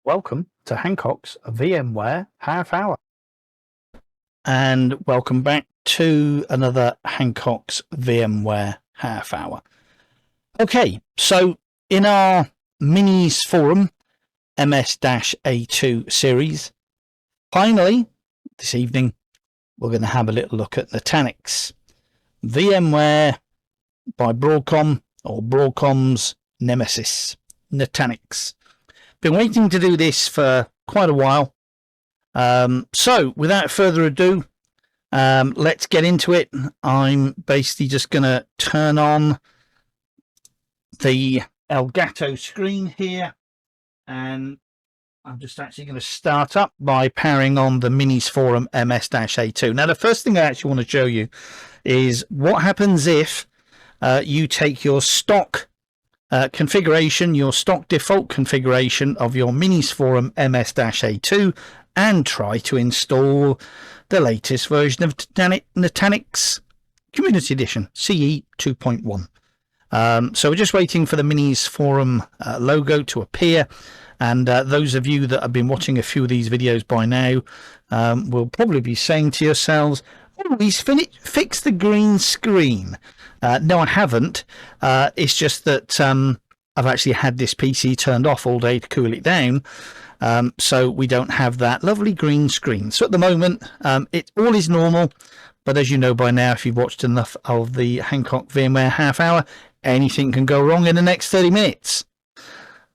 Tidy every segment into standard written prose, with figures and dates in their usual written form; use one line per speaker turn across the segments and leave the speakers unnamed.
Welcome to Hancock's VMware Half Hour. And welcome back to another Hancock's VMware Half Hour. Okay, so in our Minisforum MS-A2 series, finally, this evening, we're going to have a little look at Nutanix VMware by Broadcom, or Broadcom's nemesis, Nutanix. Been waiting to do this for quite a while. So without further ado, let's get into it. I'm basically just going to turn on the Elgato screen here, and I'm just actually going to start up by powering on the Minisforum MS-A2. Now, the first thing I actually want to show you is what happens if you take your stock configuration, your stock default configuration of your Minisforum MS-A2 and try to install the latest version of Nutanix Community Edition CE 2.1. So we're just waiting for the Minisforum logo to appear, and those of you that have been watching a few of these videos by now will probably be saying to yourselves, oh, he's fixed the green screen. No, I haven't. It's just that I've actually had this PC turned off all day to cool it down, so we don't have that lovely green screen. So at the moment, it all is normal, but as you know by now, if you've watched enough of the Hancock VMware Half Hour, anything can go wrong in the next 30 minutes.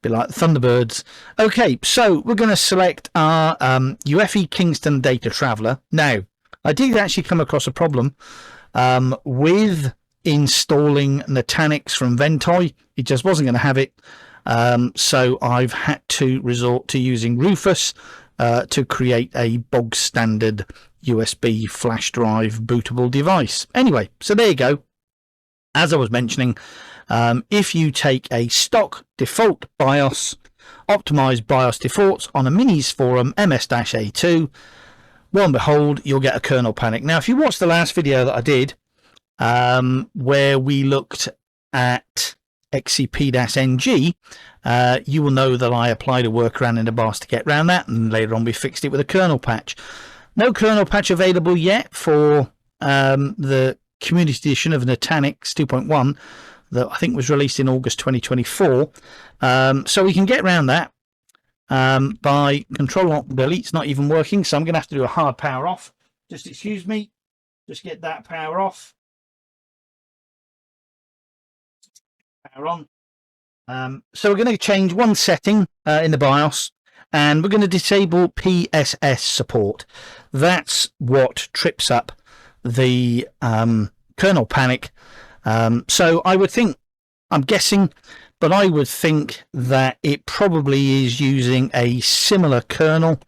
Be like the Thunderbirds. Okay, so we're going to select our UEFI Kingston Data Traveler. Now, I did actually come across a problem with installing Nutanix from Ventoy. It just wasn't going to have it, so I've had to resort to using Rufus to create a bog standard USB flash drive bootable device. Anyway, so there you go. As I was mentioning, if you take a stock default BIOS, optimized BIOS defaults on a Minisforum MS-A2, lo and behold, you'll get a kernel panic. Now, if you watched the last video that I did, where we looked at XCP-NG, you will know that I applied a workaround in the BIOS to get around that, and later on we fixed it with a kernel patch. No kernel patch available yet for the Community Edition of Nutanix 2.1 that I think was released in August 2024. So we can get around that by Control-Alt-Delete. It's not even working, so I'm going to have to do a hard power off. Just excuse me. Just get that power off. Power on. So we're going to change one setting in the BIOS, and we're going to disable PSS support. That's what trips up the kernel panic. So I would think, I'm guessing, but I would think that it probably is using a similar kernel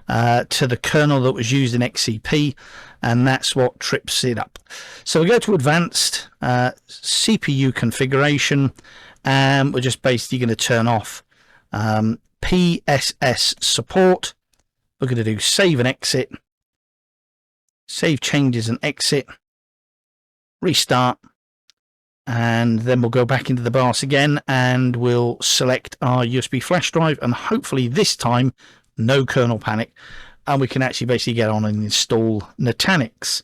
to the kernel that was used in XCP, and that's what trips it up. So we go to advanced CPU configuration, and we're just basically going to turn off PSS support. We're going to do save and exit, save changes and exit, restart, and then we'll go back into the BIOS again, and we'll select our USB flash drive, and hopefully this time no kernel panic, and we can actually basically get on and install Nutanix.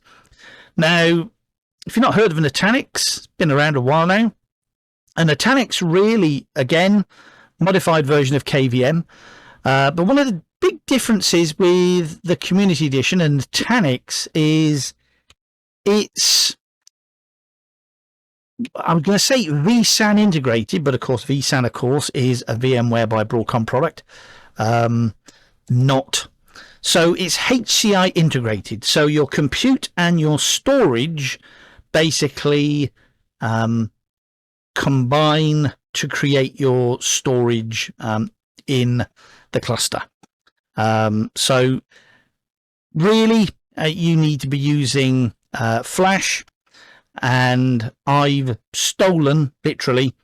Now, if you've not heard of Nutanix, it's been around a while now, and Nutanix really, again, modified version of KVM, but one of the big differences with the Community Edition and Nutanix is it's, I'm going to say vSAN integrated, but of course vSAN, of course, is a VMware by Broadcom product. Not. So it's HCI integrated. So your compute and your storage basically combine to create your storage in the cluster. So really you need to be using flash, and I've stolen literally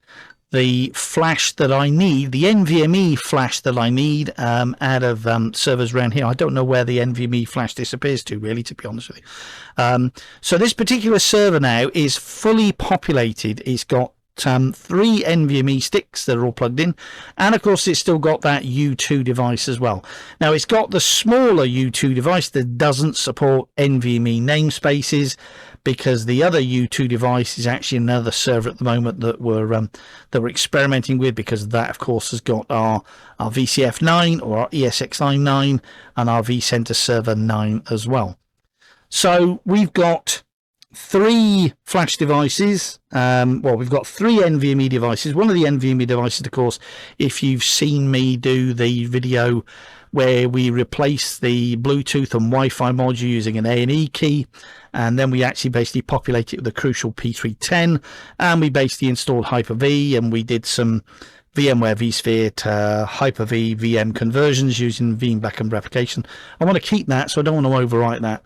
the flash that I need, the NVMe flash that I need out of servers around here. I don't know where the NVMe flash disappears to, really, to be honest with you. So this particular server now is fully populated. It's got three NVMe sticks that are all plugged in, and of course it's still got that U2 device as well. Now it's got the smaller U2 device that doesn't support NVMe namespaces, because the other U2 device is actually another server at the moment that we're experimenting with, because that of course has got our VCF 9 or our ESXi 9 and our vCenter server 9 as well. So we've got three flash devices. Well, we've got three NVMe devices. One of the NVMe devices, of course, if you've seen me do the video where we replace the Bluetooth and Wi-Fi module using an A&E key, and then we actually basically populate it with a crucial P310, and we basically installed Hyper-V, and we did some VMware vSphere to Hyper-V VM conversions using VM replication. I want to keep that, so I don't want to overwrite that.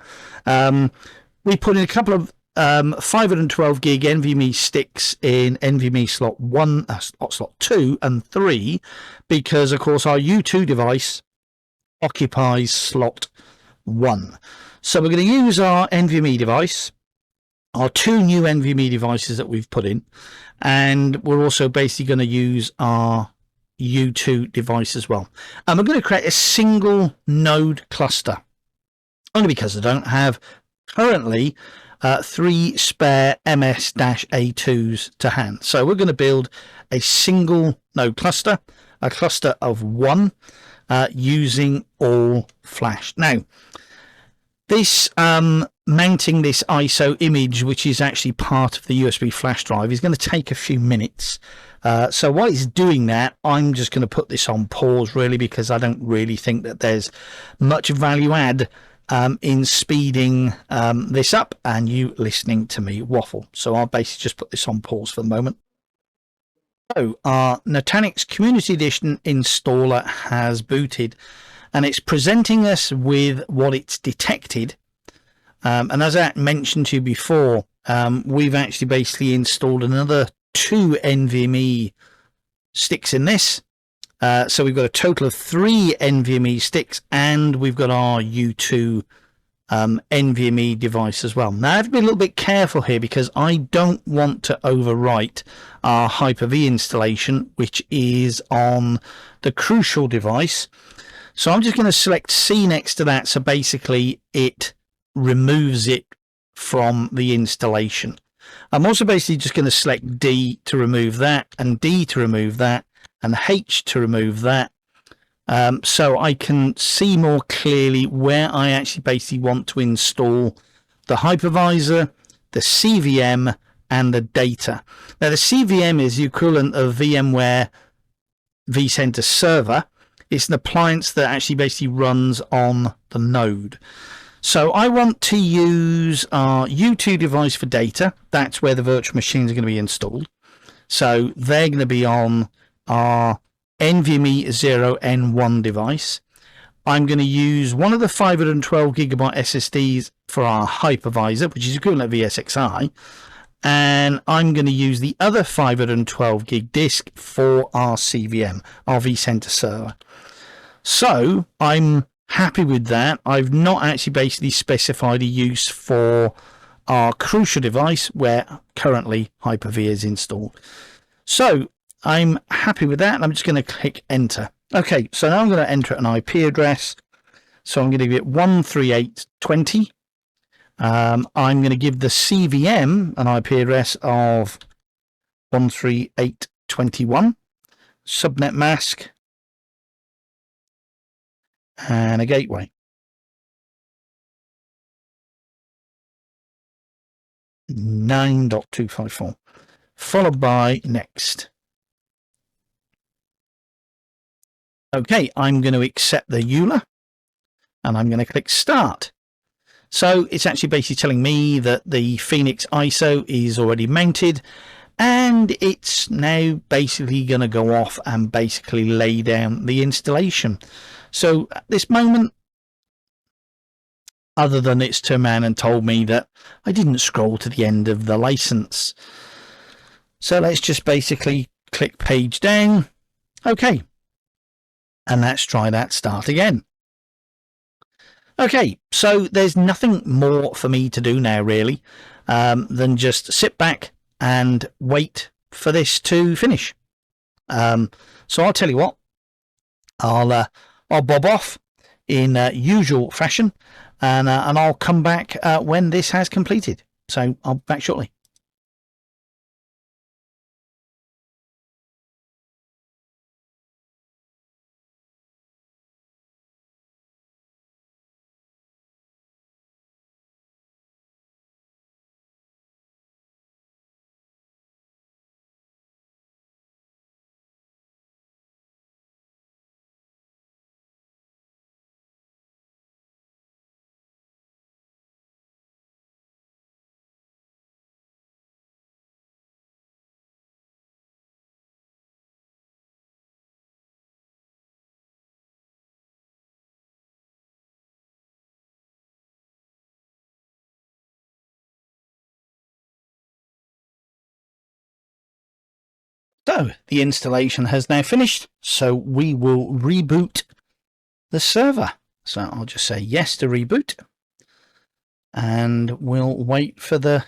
We put in a couple of 512 gig NVMe sticks in NVMe slot 1, slot 2 and 3, because of course our U2 device occupies slot 1. So we're going to use our NVMe device, our two new NVMe devices that we've put in, and we're also basically going to use our U2 device as well. And we're going to create a single node cluster, only because I don't have currently 3 spare MS-A2s to hand. So we're going to build a single node cluster, a cluster of 1, using all flash. Now, this mounting this ISO image, which is actually part of the USB flash drive, is going to take a few minutes. So while it's doing that, I'm just going to put this on pause, really, because I don't really think that there's much value add in speeding this up and you listening to me waffle. So I'll basically just put this on pause for the moment. So our Nutanix Community Edition installer has booted, and it's presenting us with what it's detected. And as I mentioned to you before, we've actually basically installed another 2 NVMe sticks in this. So we've got a total of 3 NVMe sticks, and we've got our U2 NVMe device as well. Now I have to be a little bit careful here, because I don't want to overwrite our Hyper-V installation, which is on the crucial device. So I'm just going to select C next to that, so basically it removes it from the installation. I'm also basically just going to select D to remove that, and D to remove that, and H to remove that, so I can see more clearly where I actually basically want to install the hypervisor, the CVM and the data. Now the CVM is the equivalent of VMware vCenter server. It's an appliance that actually basically runs on the node. So I want to use our U2 device for data. That's where the virtual machines are going to be installed. So they're going to be on our NVMe 0N1 device. I'm going to use one of the 512 gigabyte SSDs for our hypervisor, which is equivalent to VSXi, and I'm going to use the other 512 gig disk for our CVM, our vCenter server. So I'm happy with that. I've not actually basically specified a use for our crucial device where currently Hyper-V is installed. So I'm happy with that. I'm just going to click enter. Okay, so now I'm going to enter an IP address. So I'm going to give it 138.20. I'm going to give the CVM an IP address of 138.21, subnet mask, and a gateway. 9.254, followed by next. Okay, I'm going to accept the EULA, and I'm going to click start. So it's actually basically telling me that the Phoenix ISO is already mounted, and it's now basically going to go off and basically lay down the installation. So at this moment, other than it's turned around and told me that I didn't scroll to the end of the license. So let's just basically click page down. Okay. And let's try that start again. Okay, so there's nothing more for me to do now really, than just sit back and wait for this to finish. So I'll tell you what, I'll bob off in usual fashion, and I'll come back when this has completed. So I'll be back shortly. So the installation has now finished, so we will reboot the server. So I'll just say yes to reboot, and we'll wait for the...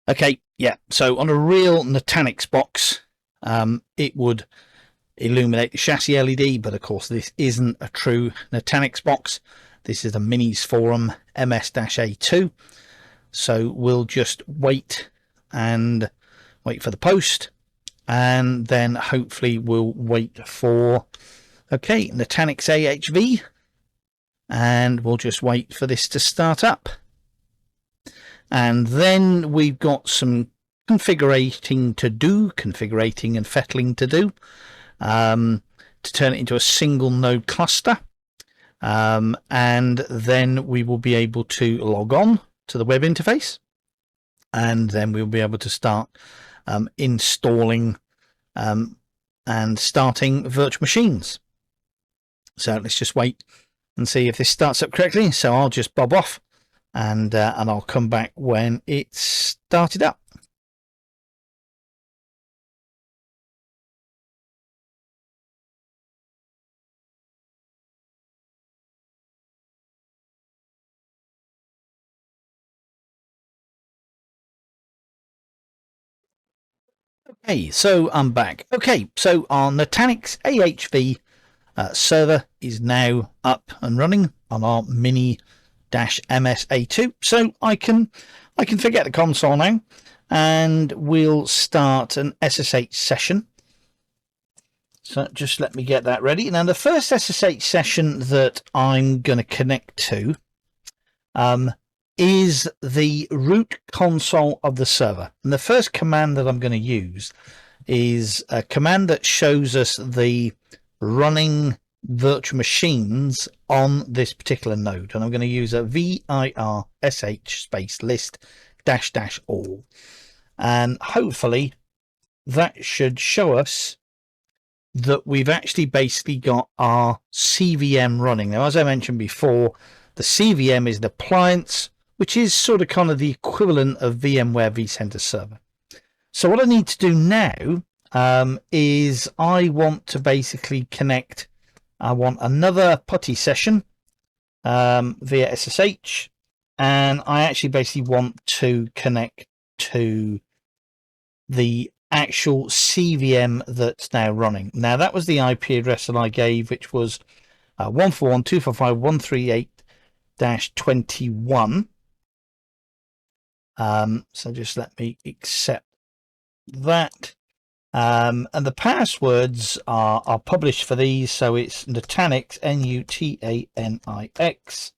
Okay, yeah, so on a real Nutanix box, it would illuminate the chassis LED, but of course this isn't a true Nutanix box. This is a Minisforum MS-A2. So we'll just wait and wait for the post, and then hopefully we'll wait for, okay, Nutanix AHV, and we'll just wait for this to start up. And then we've got some configurating and fettling to do, to turn it into a single node cluster. And then we will be able to log on to the web interface, and then we'll be able to start installing and starting virtual machines. So let's just wait and see if this starts up correctly. So I'll just bob off, and I'll come back when it's started up. Okay, so I'm back. Okay, so our Nutanix AHV server is now up and running on our Mini-MS-A2. So I can forget the console now, and we'll start an SSH session. So just let me get that ready. Now the first SSH session that I'm going to connect to is the root console of the server. And the first command that I'm going to use is a command that shows us the running virtual machines on this particular node. And I'm going to use a virsh space list -- all. And hopefully that should show us that we've actually basically got our CVM running. Now, as I mentioned before, the CVM is the appliance, which is sort of kind of the equivalent of VMware vCenter Server. So what I need to do now is I want to basically connect. I want another putty session via SSH, and I actually basically want to connect to the actual CVM that's now running. Now that was the IP address that I gave, which was 141.245.138-21. So just let me accept that. And the passwords are published for these. So it's Nutanix, Nutanix,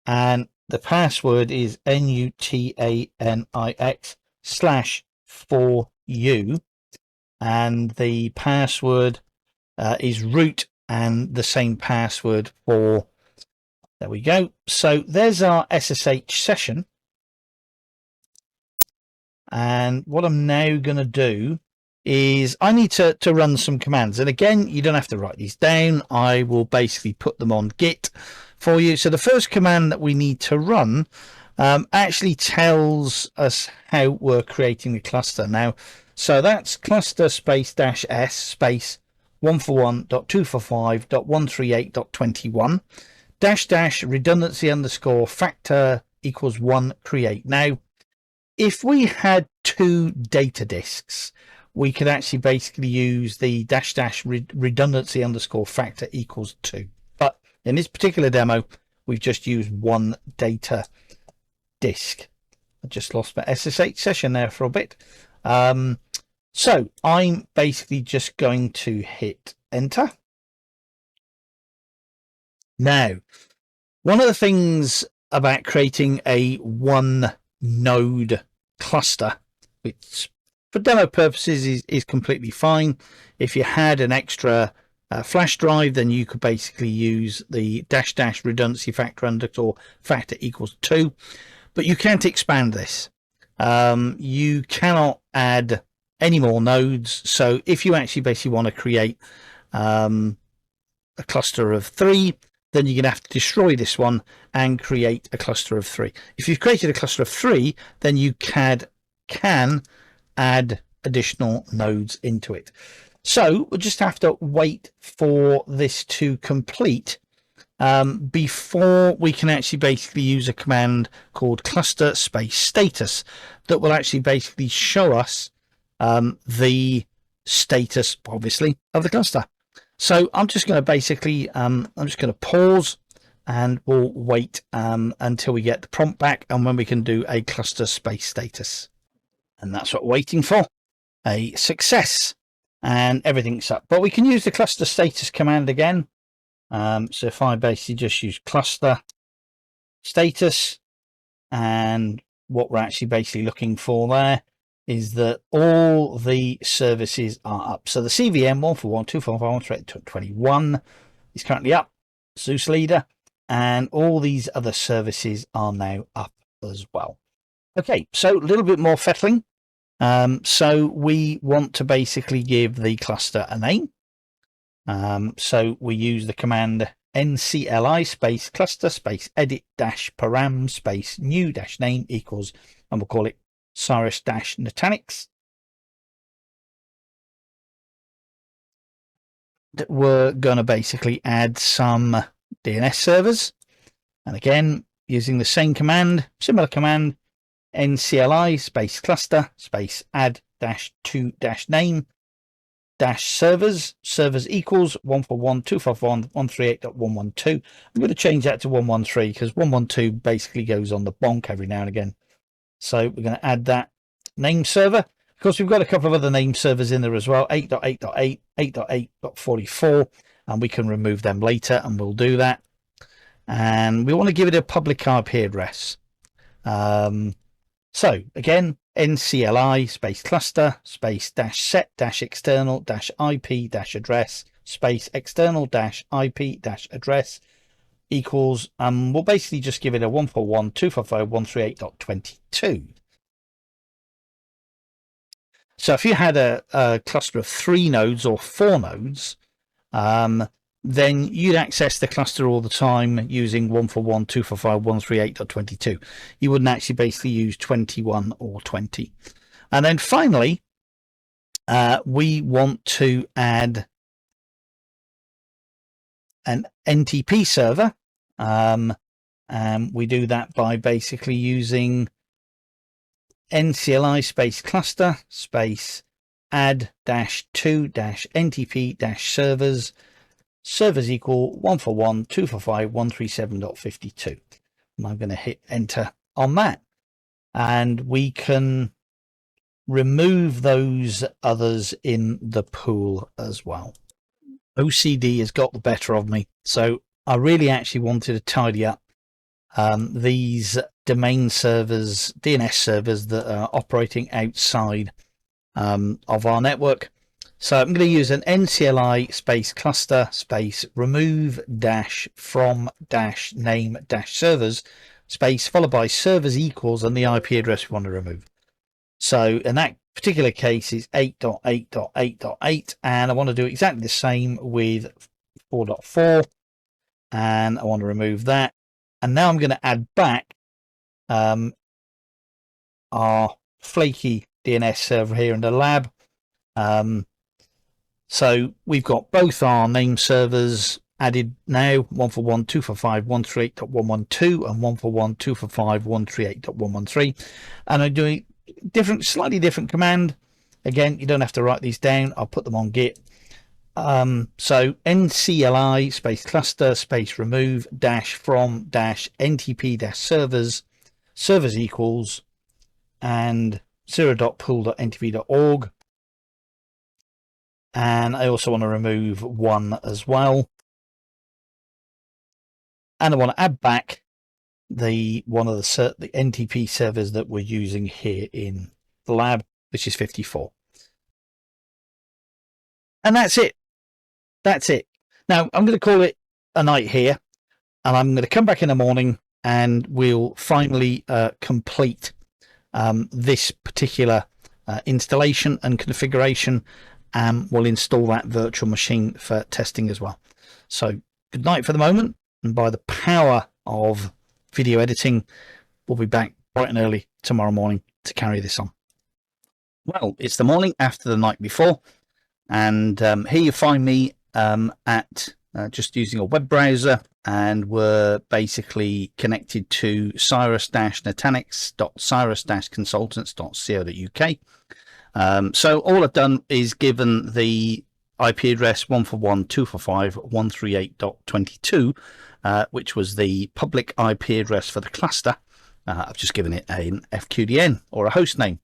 and the password is Nutanix/4u, and the password is root, and the same password for, there we go. So there's our SSH session. And what I'm now going to do is I need to run some commands. And again, you don't have to write these down. I will basically put them on Git for you. So the first command that we need to run actually tells us how we're creating the cluster. Now, so that's cluster space -s space 141.245.138.21 -- redundancy _ factor = 1 create. Now, if we had two data disks, we could actually basically use the redundancy underscore factor equals 2. But in this particular demo, we've just used one data disk. I just lost my SSH session there for a bit. So I'm basically just going to hit enter. Now, one of the things about creating a one node cluster, which for demo purposes is completely fine. If you had an extra flash drive, then you could basically use the redundancy factor underscore factor equals 2, but you can't expand this. You cannot add any more nodes. So if you actually basically want to create a cluster of 3, then you're going to have to destroy this one and create a cluster of 3. If you've created a cluster of 3, then you can add additional nodes into it. So we'll just have to wait for this to complete before we can actually basically use a command called cluster space status that will actually basically show us the status, obviously, of the cluster. So I'm just going to basically, I'm just going to pause and we'll wait until we get the prompt back and when we can do a cluster space status. And that's what we're waiting for, a success, and everything's up. But we can use the cluster status command again. So if I basically just use cluster status, and what we're actually basically looking for there is that all the services are up. So the CVM 141.245.121 is currently up, Zeus leader, and all these other services are now up as well. Okay, so a little bit more fettling. So we want to basically give the cluster a name. So we use the command ncli space cluster space edit dash param space new dash name equals, and we'll call it Cyrus dash Nutanix. We're going to basically add some DNS servers, and again using the same command, similar command, ncli space cluster space add dash to dash name dash servers equals 141.251.138.112. I'm going to change that to 113 because 112 basically goes on the bonk every now and again. So we're going to add that name server. Of course, we've got a couple of other name servers in there as well, 8.8.8, 8.8.44, and we can remove them later, and we'll do that. And we want to give it a public IP address. So again, ncli space cluster space dash set dash external dash IP dash address space external dash IP dash address equals, we'll basically just give it a 141.255.138.22. So if you had a cluster of 3 nodes or 4 nodes, then you'd access the cluster all the time using 141.255.138.22. You wouldn't actually basically use 21 or 20. And then finally, we want to add an NTP server. And we do that by basically using ncli space cluster space add dash to dash NTP dash servers equal 141.255.137.52. And I'm going to hit enter on that, and we can remove those others in the pool as well. OCD has got the better of me, so I really actually wanted to tidy up these domain servers, DNS servers that are operating outside of our network. So I'm going to use an ncli space cluster space remove dash from dash name dash servers space followed by servers equals and the IP address we want to remove. So in that particular case is 8.8.8.8, and I want to do exactly the same with 4.4, and I want to remove that. And now I'm going to add back our flaky DNS server here in the lab. So we've got both our name servers added now, 141, 245, 138.112 and 141, 245, 138.113. And I'm doing slightly different command. Again, you don't have to write these down. I'll put them on Git. So ncli space cluster space remove dash from dash ntp dash servers equals and 0.pool.ntp.org. And I also want to remove one as well. And I want to add back one of the NTP servers that we're using here in the lab, which is 54. And that's it. That's it. Now I'm going to call it a night here, and I'm going to come back in the morning and we'll finally complete this particular installation and configuration, and we'll install that virtual machine for testing as well. So good night for the moment, and by the power of video editing, we'll be back bright and early tomorrow morning to carry this on. Well, it's the morning after the night before, and here you find me at just using a web browser, and we're basically connected to cyrus-nutanix.cyrus-consultants.co.uk. So all I've done is given the IP address 141.245.138.22, which was the public IP address for the cluster. I've just given it an FQDN or a host name.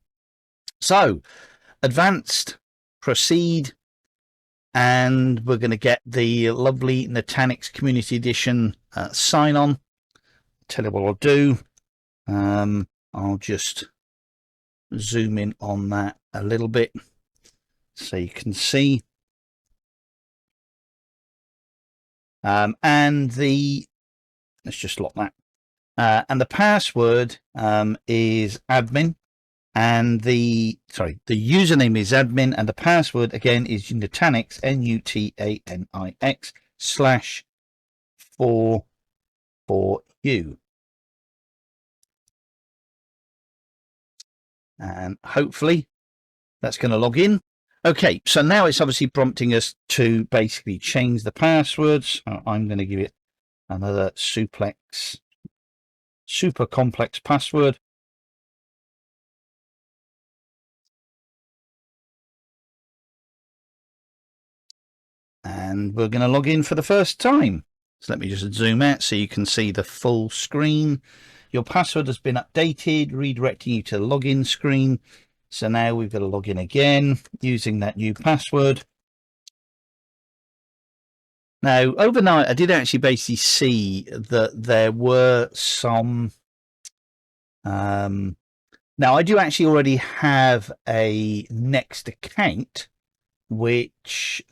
So advanced, proceed, and we're going to get the lovely Nutanix Community Edition sign on. Tell you what I'll do. I'll just zoom in on that a little bit so you can see. And let's just lock that. And the password is admin. And the username is admin, and the password again is Nutanix NUTANIX/4 and hopefully that's going to log in. Okay, so now it's obviously prompting us to basically change the passwords. I'm going to give it another super complex password. And we're going to log in for the first time. So let me just zoom out so you can see the full screen. Your password has been updated, redirecting you to the login screen. So now we've got to log in again using that new password. Now, overnight, I did actually basically see that there were some... now, I do actually already have a Next account, which...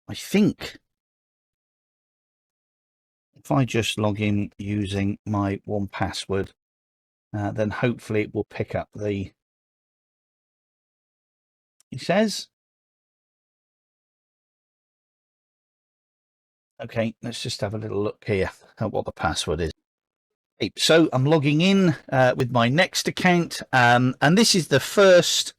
I think if I just log in using my 1Password, then hopefully it will pick up the, it says. Okay, let's just have a little look here at what the password is. Okay, so I'm logging in with my Next account, and this is the first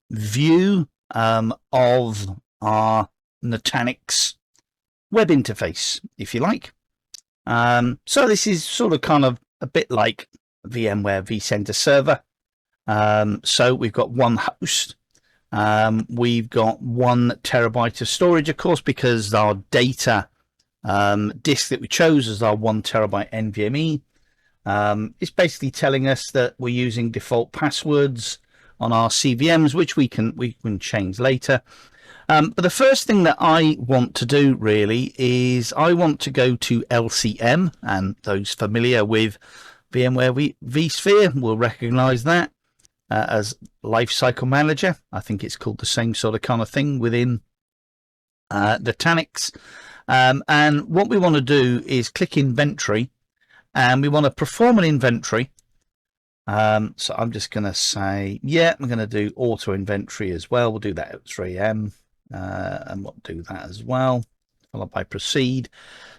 view of our Nutanix web interface, if you like. So this is sort of kind of a bit like VMware vCenter server. So we've got one host. We've got 1 terabyte of storage, of course, because our data disk that we chose as our 1 terabyte NVMe. It's basically telling us that we're using default passwords on our CVMs, which we can change later. But the first thing that I want to do really is I want to go to LCM, and those familiar with VMware vSphere will recognize that as Lifecycle Manager. I think it's called the same sort of kind of thing within Nutanix. And what we want to do is click Inventory, and we want to perform an inventory. So I'm just going to say, yeah, I'm going to do auto inventory as well. We'll do that at 3 a.m. And we'll do that as well, followed by proceed.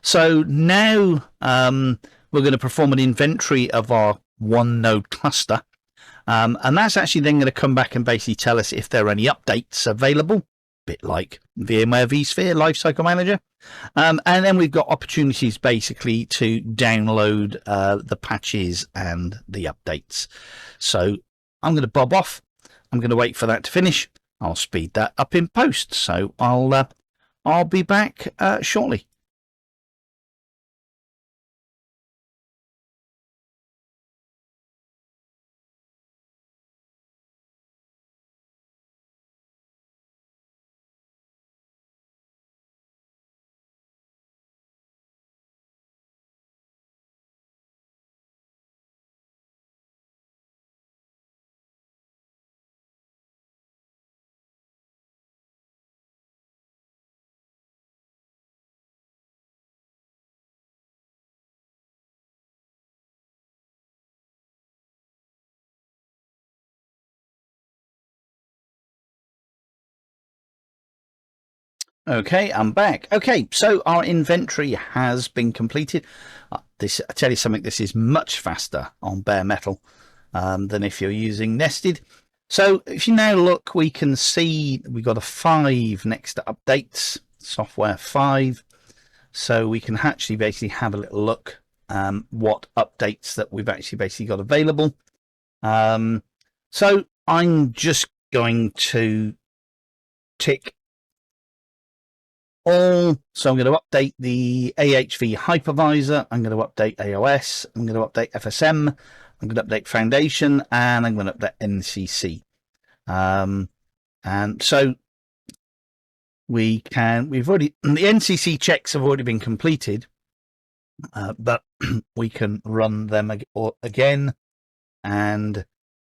So now we're going to perform an inventory of our 1 node cluster. And that's actually then going to come back and basically tell us if there are any updates available. bit like VMware vSphere Lifecycle Manager. And then we've got opportunities basically to download the patches and the updates. So I'm going to bob off. I'm going to wait for that to finish. I'll speed that up in post. So I'll be back shortly. Okay, I'm back. Okay, so our inventory has been completed. I tell you something, this is much faster on bare metal than if you're using nested. So if you now look, we can see we've got a 5 next to updates, software 5. So we can actually basically have a little look what updates that we've actually basically got available. So I'm just going to tick all. So I'm going to update the AHV hypervisor. I'm going to update AOS. I'm going to update FSM. I'm going to update Foundation, and I'm going to update NCC. And so we've already, the NCC checks have already been completed, but we can run them again and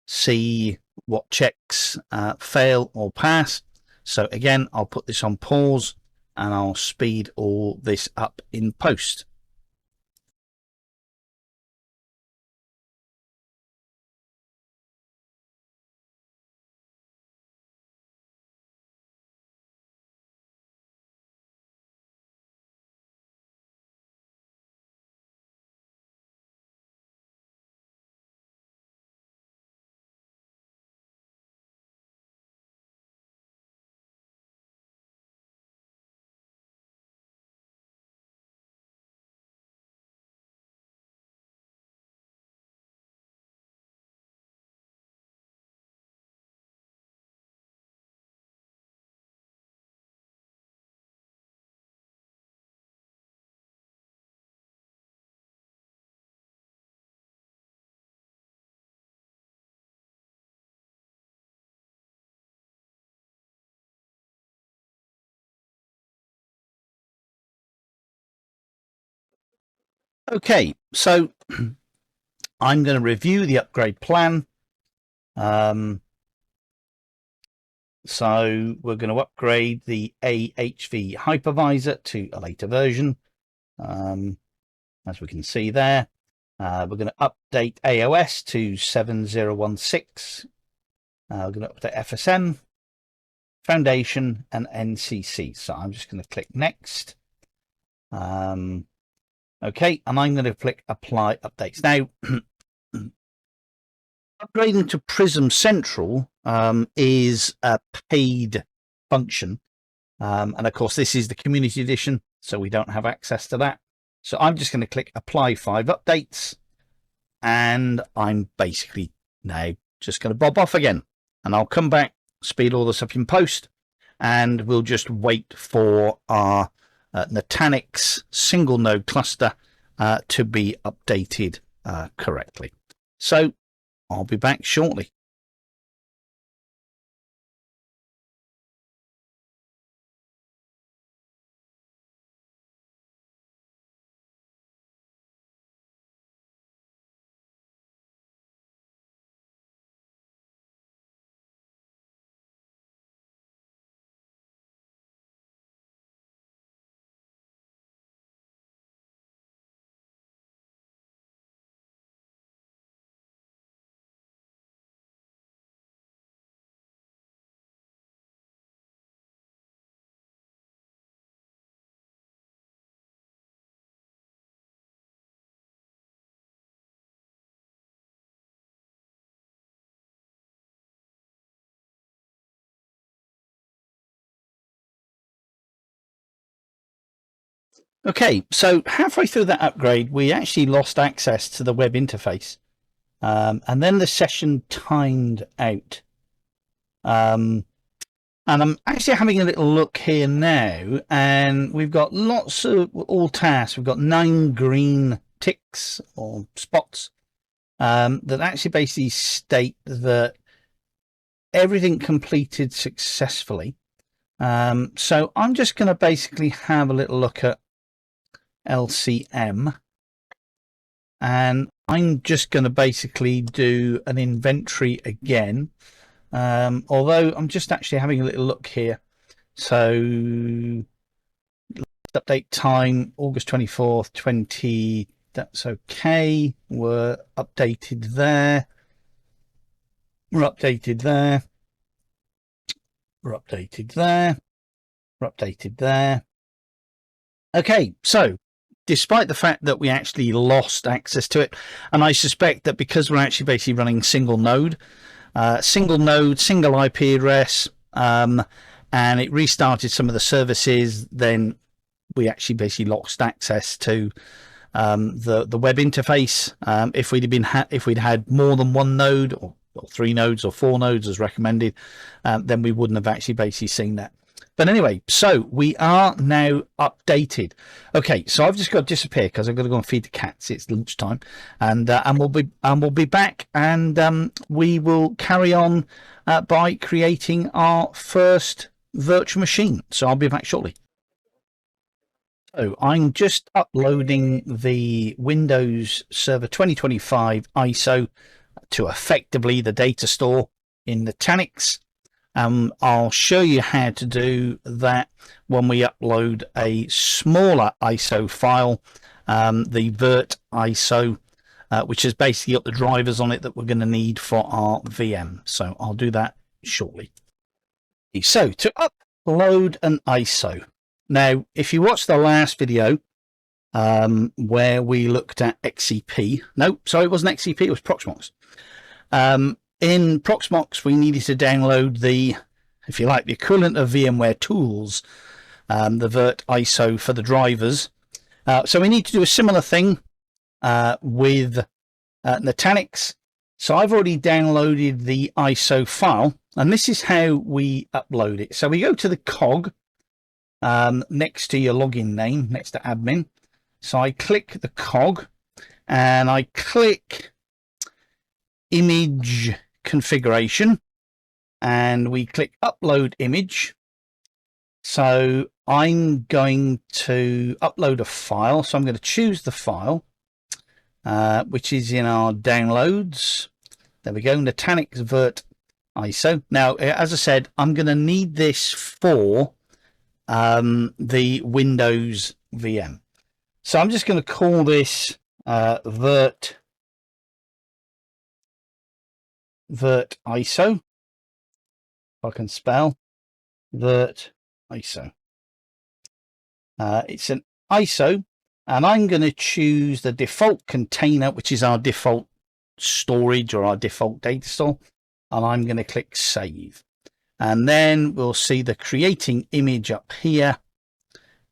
see what checks fail or pass. So again, I'll put this on pause and I'll speed all this up in post. Okay, so I'm going to review the upgrade plan. So we're going to upgrade the AHV hypervisor to a later version, as we can see there. We're going to update AOS to 7016. We're going to update FSM, Foundation, and NCC. So I'm just going to click Next. Okay, and I'm going to click Apply Updates. Now, upgrading to Prism Central is a paid function. And of course, this is the community edition, so we don't have access to that. So I'm just going to click Apply 5 Updates. And I'm basically now just going to bob off again. And I'll come back, speed all this up in post, and we'll just wait for our Nutanix single node cluster to be updated correctly. So I'll be back shortly. Okay, so halfway through that upgrade, we actually lost access to the web interface. And then the session timed out. And I'm actually having a little look here now, and we've got lots of all tasks. We've got 9 green ticks or spots that actually basically state that everything completed successfully. So I'm just going to basically have a little look at LCM, and I'm just going to basically do an inventory again, although I'm just actually having a little look here. So update time August 24th 20, that's okay. We're updated there, we're updated there, we're updated there, we're updated there. Okay, so despite the fact that we actually lost access to it, and I suspect that because we're actually basically running single node, single IP address, and it restarted some of the services, then we actually basically lost access to the web interface. If we'd had more than one node, or 3 nodes or 4 nodes as recommended, then we wouldn't have actually basically seen that. But anyway, so we are now updated. Okay, so I've just got to disappear because I've got to go and feed the cats. It's lunchtime, and we'll be back, and we will carry on by creating our first virtual machine. So I'll be back shortly. So I'm just uploading the Windows Server 2025 ISO to effectively the data store in Nutanix. I'll show you how to do that when we upload a smaller ISO file, the virt ISO, which has basically got the drivers on it that we're going to need for our VM. So I'll do that shortly. So to upload an ISO. Now, if you watched the last video where we looked at XCP, no, sorry, it wasn't XCP, it was Proxmox. In Proxmox, we needed to download the, if you like, the equivalent of VMware tools, the virt ISO for the drivers. So we need to do a similar thing with Nutanix. So I've already downloaded the ISO file, and this is how we upload it. So we go to the cog next to your login name, next to admin. So I click the cog, and I click image configuration, and we click upload image. So I'm going to upload a file, so I'm going to choose the file which is in our downloads. There we go, Nutanix virt ISO. Now, as I said, I'm going to need this for the Windows VM, so I'm just going to call this virt ISO, if I can spell virt ISO. It's an ISO, and I'm going to choose the default container, which is our default storage or our default data store, and I'm going to click save. And then we'll see the creating image up here,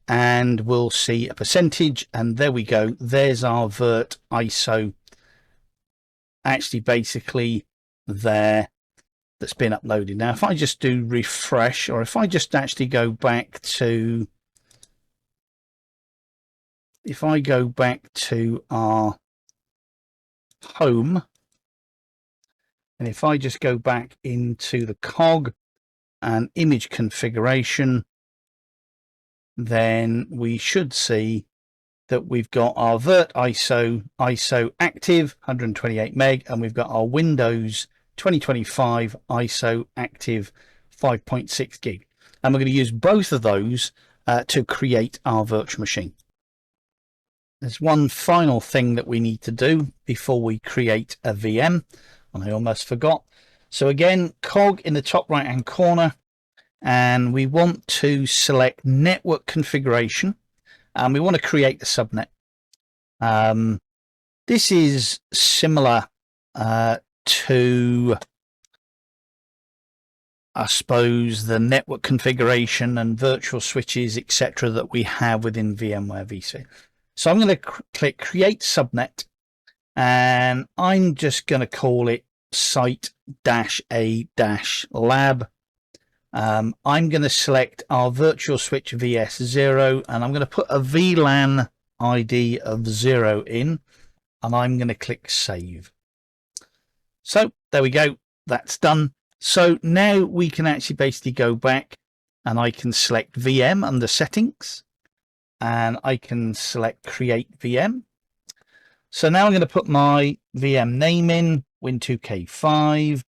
and we'll see a percentage, and there we go. There's our virt ISO, actually basically there, that's been uploaded. Now if I just do refresh, or if I just actually go back to, if I go back to our home, and if I just go back into the cog and image configuration, then we should see that we've got our virt ISO active 128 meg, and we've got our Windows 2025 ISO active 5.6 gig, and we're going to use both of those to create our virtual machine. There's one final thing that we need to do before we create a VM, and I almost forgot. So again, cog in the top right hand corner, and we want to select network configuration, and we want to create the subnet. This is similar to I suppose, the network configuration and virtual switches, etc., that we have within VMware vSphere. So I'm going to click Create Subnet, and I'm just going to call it Site-A-Lab. I'm going to select our virtual switch VS0, and I'm going to put a VLAN ID of 0 in, and I'm going to click Save. So there we go. That's done. So now we can actually basically go back, and I can select VM under Settings, and I can select Create VM. So now I'm going to put my VM name in, Win2K5,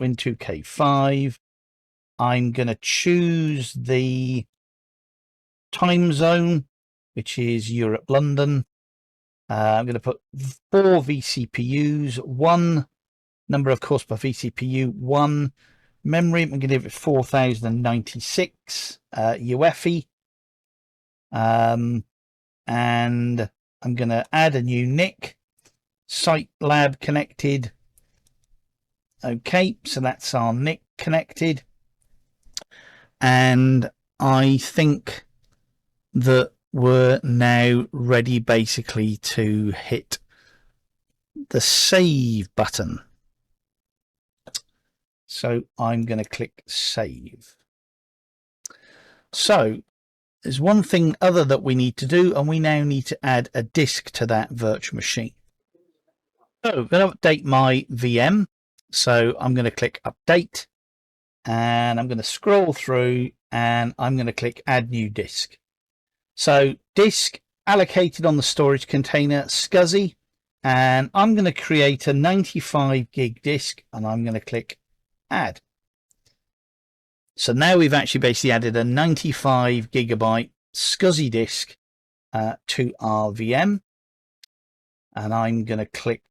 Win2K5. I'm going to choose the time zone, which is Europe, London. I'm going to put 4 vCPUs, 1 number of cores per vCPU, 1 memory. I'm going to give it 4096 UEFI. And I'm going to add a new NIC, Site Lab Connected. Okay, so that's our NIC connected. And I think that we're now ready basically to hit the save button. So I'm going to click Save. So there's one thing other that we need to do, and we now need to add a disk to that virtual machine. So I'm going to update my VM. So I'm going to click Update, and I'm going to scroll through, and I'm going to click Add New Disk. So disk allocated on the storage container, SCSI, and I'm going to create a 95 gig disk, and I'm going to click Add. So now we've actually basically added a 95 gigabyte SCSI disk to our VM, and I'm going to click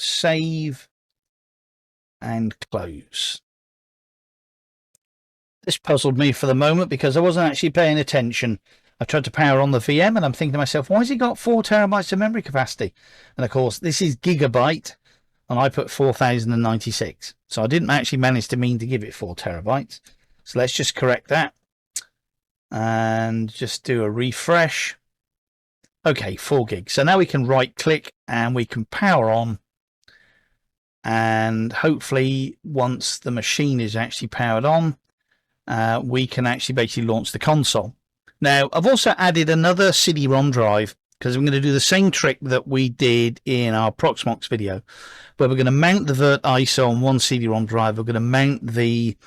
Save and Close. This puzzled me for the moment because I wasn't actually paying attention. I tried to power on the VM, and I'm thinking to myself, why has it got 4 terabytes of memory capacity? And of course, this is gigabyte, and I put 4096. So I didn't actually manage to mean to give it 4 terabytes. So let's just correct that and just do a refresh. Okay, 4 gigs. So now we can right click and we can power on. And hopefully once the machine is actually powered on, we can actually basically launch the console. Now, I've also added another CD-ROM drive because I'm going to do the same trick that we did in our Proxmox video, where we're going to mount the Virt ISO on one CD-ROM drive. We're going to mount the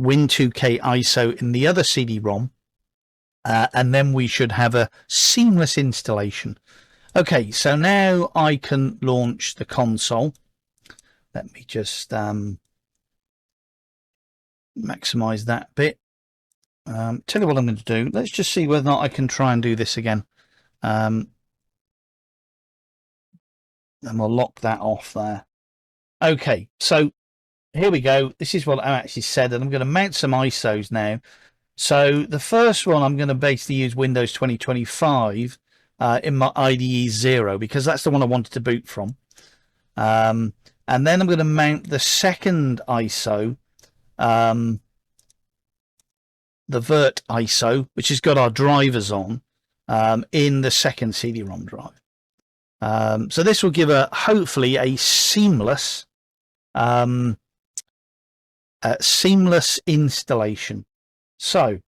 Win2K ISO in the other CD-ROM, and then we should have a seamless installation. Okay, so now I can launch the console. Let me just maximize that bit. Tell you what I'm going to do. Let's just see whether or not I can try and do this again. And we'll lock that off there. Okay, so here we go. This is what I actually said, and I'm going to mount some ISOs now. So the first one, I'm going to basically use Windows 2025 in my IDE 0 because that's the one I wanted to boot from. And then I'm going to mount the second ISO, the Virt ISO, which has got our drivers on, in the second CD-ROM drive. So this will give hopefully a seamless seamless installation. So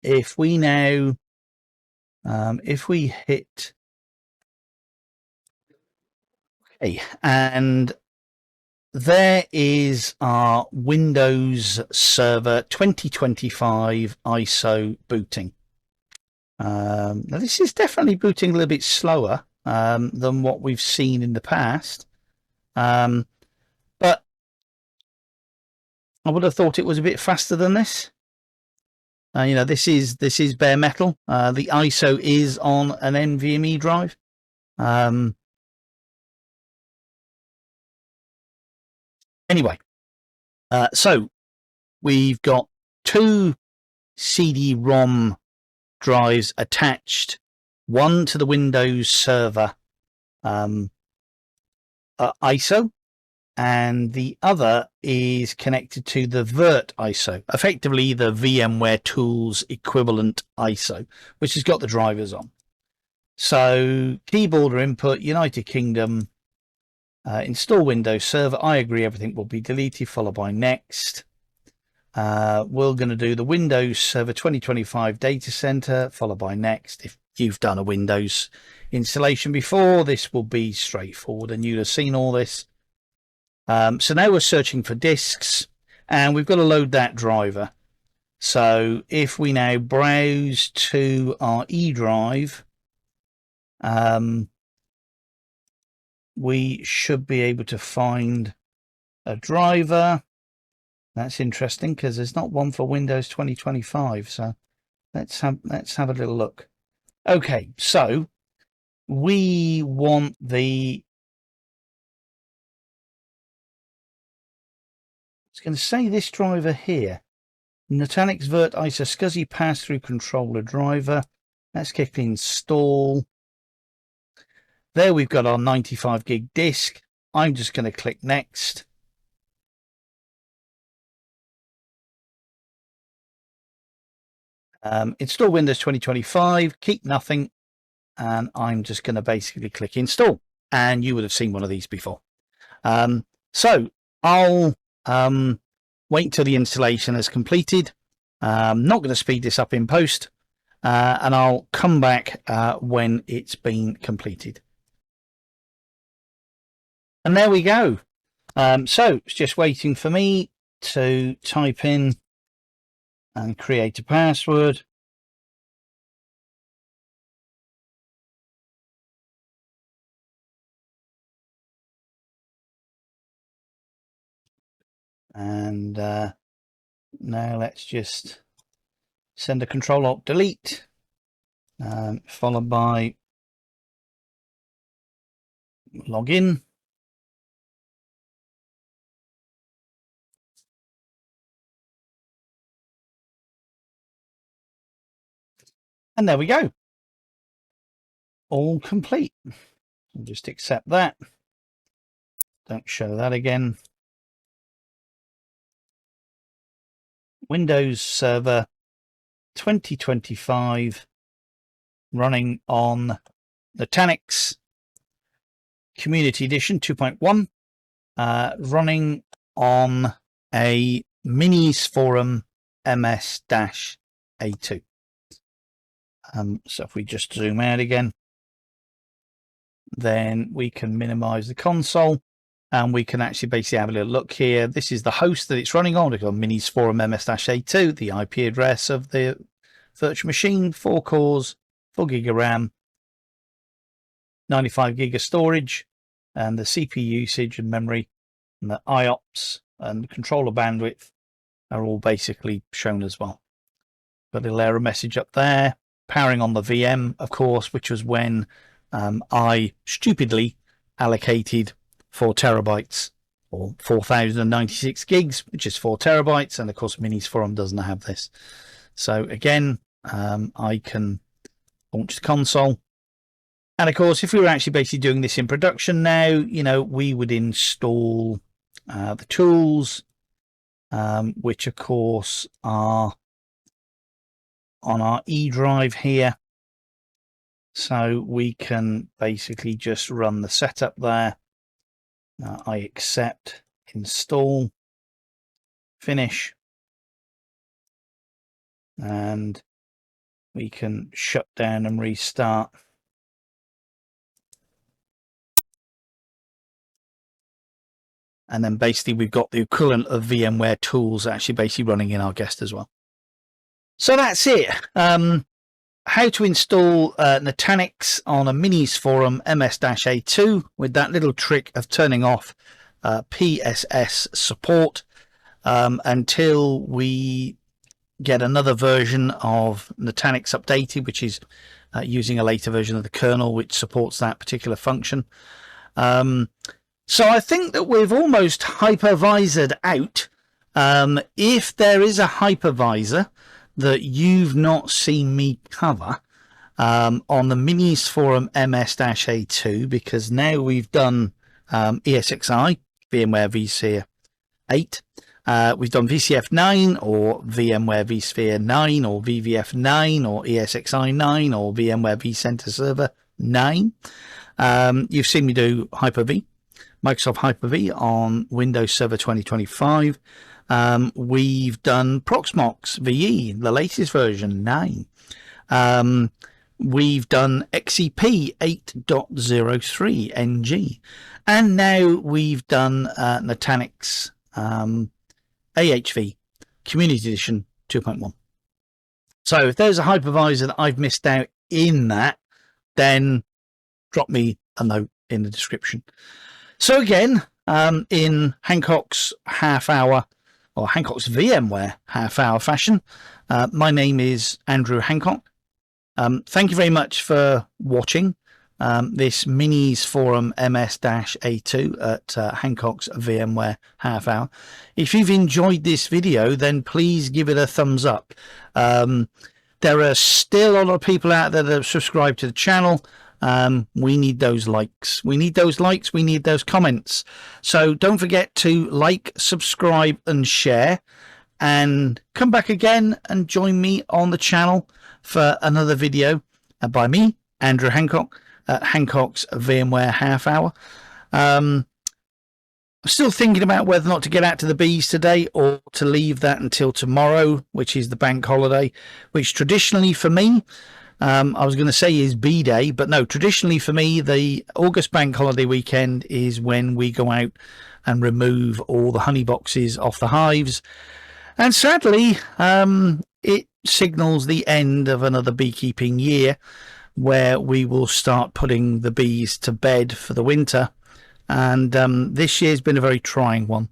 if we now if we hit okay, and there is our Windows Server 2025 ISO booting. Now this is definitely booting a little bit slower than what we've seen in the past, but I would have thought it was a bit faster than this. You know, this is bare metal. The ISO is on an NVMe drive. Anyway, so we've got 2 CD-ROM drives attached, one to the Windows Server ISO, and the other is connected to the virt ISO, effectively the VMware tools equivalent ISO, which has got the drivers on. So keyboard or input, United Kingdom, install Windows Server. I agree, everything will be deleted, followed by next. We're going to do the Windows Server 2025 data center, followed by next. If you've done a Windows installation before, this will be straightforward and you'll have seen all this. So now we're searching for disks, and we've got to load that driver. So if we now browse to our E drive, we should be able to find a driver. That's interesting because there's not one for Windows 2025. So let's have a little look. Okay, so we want the, it's going to say this driver here, Nutanix virt ISO SCSI pass-through controller driver. Let's click install. There we've got our 95 gig disk. I'm just going to click next. Install Windows 2025, keep nothing, and I'm just going to basically click install, and you would have seen one of these before. So I'll wait until the installation is completed. I'm not going to speed this up in post, and I'll come back when it's been completed. And there we go. So it's just waiting for me to type in and create a password. And now let's just send a Control-Alt-Delete, followed by login. And there we go. All complete. I'll just accept that. Don't show that again. Windows Server 2025 running on Nutanix Community Edition 2.1, running on a Minisforum MS-A2. So if we just zoom out again, then we can minimize the console, and we can actually basically have a little look here. This is the host that it's running on. We've got Minisforum MS-A2, the IP address of the virtual machine, 4 cores, 4 gig of RAM, 95 gig of storage, and the CPU usage and memory, and the IOPS and controller bandwidth are all basically shown as well. Got a little error message up there. Powering on the VM, of course, which was when I stupidly allocated 4 terabytes or 4096 gigs, which is 4 terabytes. And of course, Minisforum doesn't have this. So again, I can launch the console. And of course, if we were actually basically doing this in production now, we would install the tools, which of course are on our E drive here. So we can basically just run the setup there. I accept, install, finish, and we can shut down and restart. And then basically we've got the equivalent of VMware tools actually basically running in our guest as well. So that's it. How to install Nutanix on a Minisforum MS-A2 with that little trick of turning off PSS support until we get another version of Nutanix updated, which is using a later version of the kernel which supports that particular function. So I think that we've almost hypervisored out. If there is a hypervisor that you've not seen me cover on the Minisforum MS-A2, because now we've done ESXi, VMware vSphere 8. We've done VCF 9 or VMware vSphere 9 or VVF 9 or ESXi 9 or VMware vCenter Server 9. You've seen me do Hyper-V, Microsoft Hyper-V on Windows Server 2025. We've done Proxmox VE, the latest version 9. We've done XEP 8.03 NG, and now we've done Nutanix AHV Community Edition 2.1. So if there's a hypervisor that I've missed out in that, then drop me a note in the description. So again, in Hancock's half hour, or Hancock's VMware half hour fashion, my name is Andrew Hancock. Thank you very much for watching this Minisforum MS-A2 at Hancock's VMware half hour. If you've enjoyed this video, then please give it a thumbs up. There are still a lot of people out there that have subscribed to the channel. We need those likes. We need those likes. We need those comments. So don't forget to like, subscribe and share, and come back again and join me on the channel for another video by me, Andrew Hancock, at Hancock's VMware half hour. I'm still thinking about whether or not to get out to the bees today or to leave that until tomorrow, which is the bank holiday, which traditionally for me, I was going to say is bee day, but no, traditionally for me, the August bank holiday weekend is when we go out and remove all the honey boxes off the hives. And sadly, it signals the end of another beekeeping year, where we will start putting the bees to bed for the winter. And this year's been a very trying one.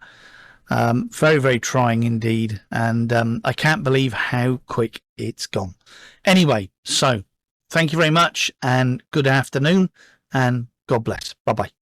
Very, very trying indeed. And I can't believe how quick it's gone. Anyway, so thank you very much and good afternoon and God bless. Bye-bye.